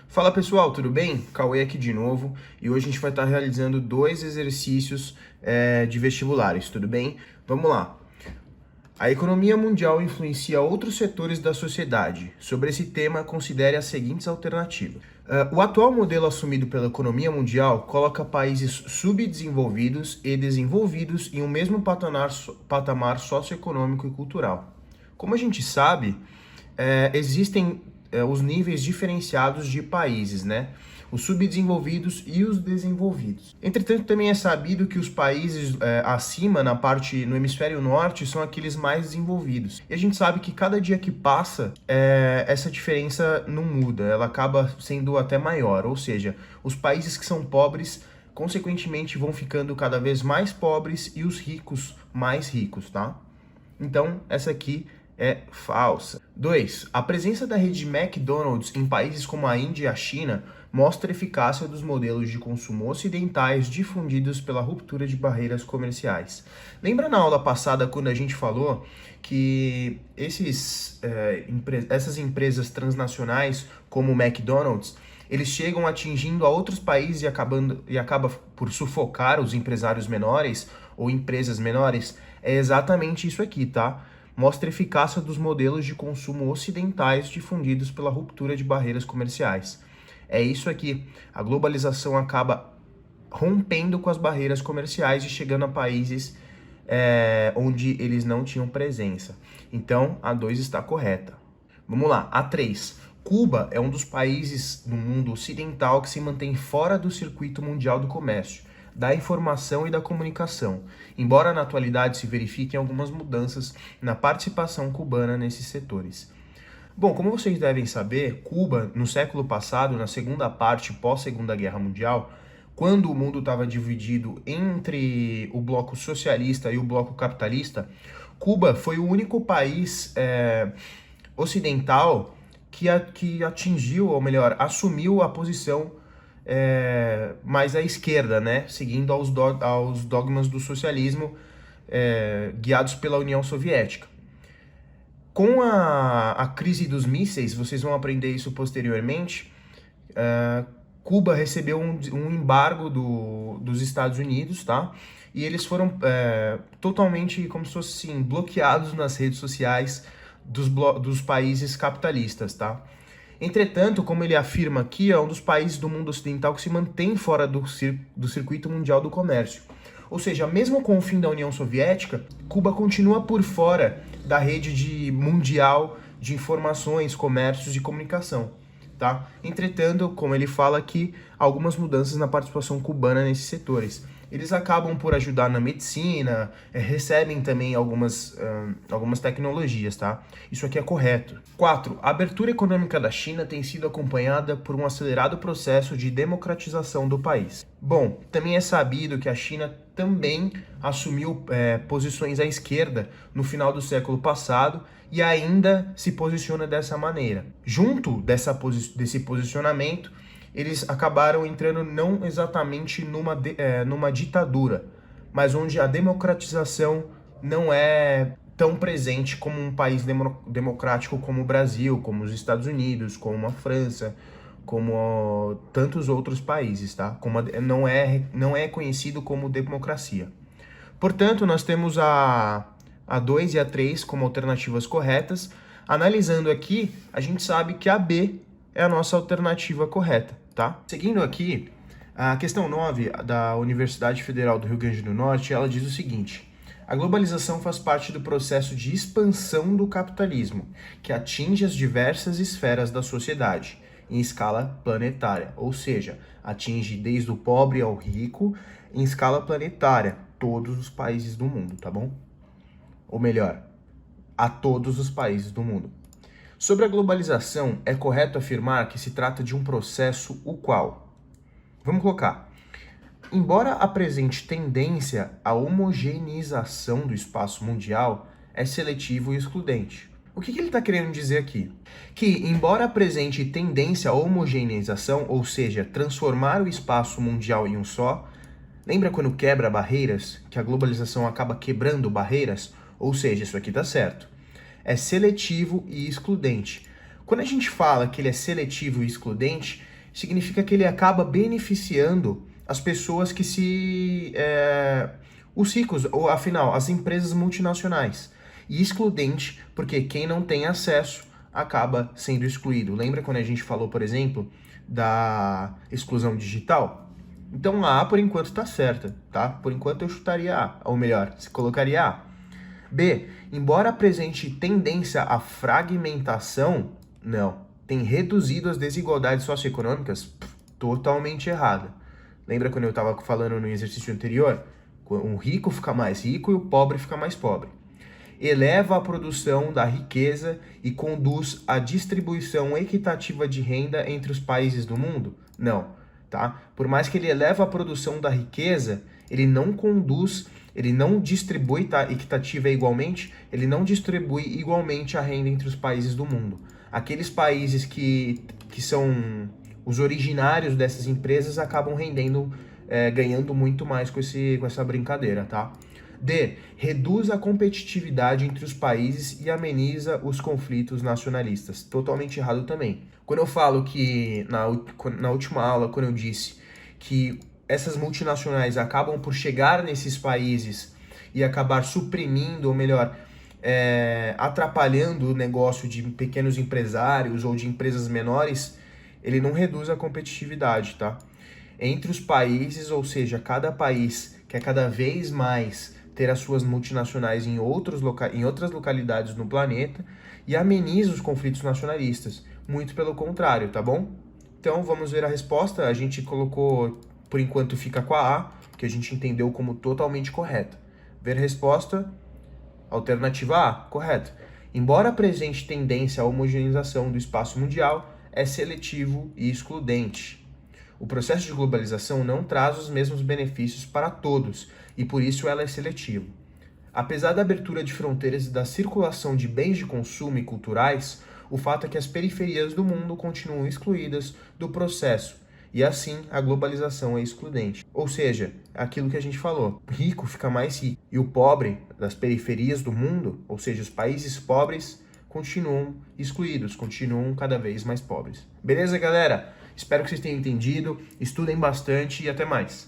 Fala pessoal, tudo bem? Cauê aqui de novo e hoje a gente vai estar realizando 2 exercícios de vestibulares, tudo bem? Vamos lá. A economia mundial influencia outros setores da sociedade. Sobre esse tema, considere as seguintes alternativas. O atual modelo assumido pela economia mundial coloca países subdesenvolvidos e desenvolvidos em um mesmo patamar socioeconômico e cultural. Como a gente sabe, existem os níveis diferenciados de países, né? Os subdesenvolvidos e os desenvolvidos. Entretanto, também é sabido que os países acima, no hemisfério norte, são aqueles mais desenvolvidos. E a gente sabe que cada dia que passa, essa diferença não muda, ela acaba sendo até maior. Ou seja, os países que são pobres, consequentemente, vão ficando cada vez mais pobres e os ricos mais ricos, tá? Então, essa aqui é falsa. 2. A presença da rede McDonald's em países como a Índia e a China mostra a eficácia dos modelos de consumo ocidentais difundidos pela ruptura de barreiras comerciais. Lembra na aula passada quando a gente falou que essas empresas transnacionais, como o McDonald's, eles chegam atingindo a outros países e acaba por sufocar os empresários menores ou empresas menores? É exatamente isso aqui, tá? Mostra a eficácia dos modelos de consumo ocidentais difundidos pela ruptura de barreiras comerciais. É isso aqui. A globalização acaba rompendo com as barreiras comerciais e chegando a países onde eles não tinham presença. Então, a 2 está correta. Vamos lá, a 3. Cuba é um dos países no mundo ocidental que se mantém fora do circuito mundial do comércio, da informação e da comunicação, embora na atualidade se verifiquem algumas mudanças na participação cubana nesses setores. Bom, como vocês devem saber, Cuba, no século passado, na segunda parte pós-Segunda Guerra Mundial, quando o mundo estava dividido entre o bloco socialista e o bloco capitalista, Cuba foi o único país ocidental que atingiu, ou melhor, assumiu a posição mais à esquerda, né? Seguindo aos dogmas do socialismo guiados pela União Soviética. Com a crise dos mísseis, vocês vão aprender isso posteriormente, Cuba recebeu um embargo dos Estados Unidos, tá? E eles foram totalmente, como se fosse assim, bloqueados nas redes sociais dos países capitalistas, tá? Entretanto, como ele afirma aqui, é um dos países do mundo ocidental que se mantém fora do circuito mundial do comércio. Ou seja, mesmo com o fim da União Soviética, Cuba continua por fora da rede mundial de informações, comércios e comunicação, tá? Entretanto, como ele fala aqui, algumas mudanças na participação cubana nesses setores. Eles acabam por ajudar na medicina, recebem também algumas tecnologias, tá? Isso aqui é correto. 4. A abertura econômica da China tem sido acompanhada por um acelerado processo de democratização do país. Bom, também é sabido que a China também assumiu posições à esquerda no final do século passado e ainda se posiciona dessa maneira. Junto desse posicionamento, eles acabaram entrando não exatamente numa ditadura, mas onde a democratização não é tão presente como um país democrático como o Brasil, como os Estados Unidos, como a França, como tantos outros países, tá? Não é conhecido como democracia. Portanto, nós temos a 2 e a 3 como alternativas corretas. Analisando aqui, a gente sabe que a B é a nossa alternativa correta, tá? Seguindo aqui, a questão 9 da Universidade Federal do Rio Grande do Norte, ela diz o seguinte: a globalização faz parte do processo de expansão do capitalismo, que atinge as diversas esferas da sociedade, em escala planetária, ou seja, atinge desde o pobre ao rico, em escala planetária, todos os países do mundo, tá bom? Ou melhor, a todos os países do mundo. Sobre a globalização, é correto afirmar que se trata de um processo o qual, vamos colocar, embora apresente tendência à homogeneização do espaço mundial, é seletivo e excludente. O que ele está querendo dizer aqui? Que, embora apresente tendência à homogeneização, ou seja, transformar o espaço mundial em um só, lembra quando quebra barreiras, que a globalização acaba quebrando barreiras? Ou seja, isso aqui está certo. é seletivo e excludente. Quando a gente fala que ele é seletivo e excludente, significa que ele acaba beneficiando as pessoas que os ricos, ou afinal, as empresas multinacionais. E excludente, porque quem não tem acesso acaba sendo excluído. Lembra quando a gente falou, por exemplo, da exclusão digital? Então a A por enquanto está certa, tá? Por enquanto eu chutaria A, ou melhor, se colocaria A. B, embora apresente tendência à fragmentação, não. Tem reduzido as desigualdades socioeconômicas? Totalmente errada. Lembra quando eu estava falando no exercício anterior? O rico fica mais rico e o pobre fica mais pobre. Eleva a produção da riqueza e conduz à distribuição equitativa de renda entre os países do mundo? Não, tá? Por mais que ele eleva a produção da riqueza, ele não conduz, ele não distribui, tá? Equitativa igualmente, ele não distribui igualmente a renda entre os países do mundo. Aqueles países que são os originários dessas empresas acabam rendendo, ganhando muito mais com essa brincadeira, tá? D. Reduz a competitividade entre os países e ameniza os conflitos nacionalistas. Totalmente errado também. Quando eu falo que, na última aula, quando eu disse que essas multinacionais acabam por chegar nesses países e acabar suprimindo, ou melhor, atrapalhando o negócio de pequenos empresários ou de empresas menores, ele não reduz a competitividade, tá? Entre os países, ou seja, cada país quer cada vez mais ter as suas multinacionais em outras localidades no planeta e ameniza os conflitos nacionalistas. Muito pelo contrário, tá bom? Então vamos ver a resposta. A gente colocou, por enquanto fica com a A, que a gente entendeu como totalmente correta. Ver a resposta, alternativa A, correto. Embora apresente tendência à homogeneização do espaço mundial, é seletivo e excludente. O processo de globalização não traz os mesmos benefícios para todos e por isso ela é seletiva. Apesar da abertura de fronteiras e da circulação de bens de consumo e culturais, o fato é que as periferias do mundo continuam excluídas do processo e assim a globalização é excludente. Ou seja, aquilo que a gente falou, o rico fica mais rico e o pobre das periferias do mundo, ou seja, os países pobres, continuam excluídos, continuam cada vez mais pobres. Beleza, galera? Espero que vocês tenham entendido, estudem bastante e até mais.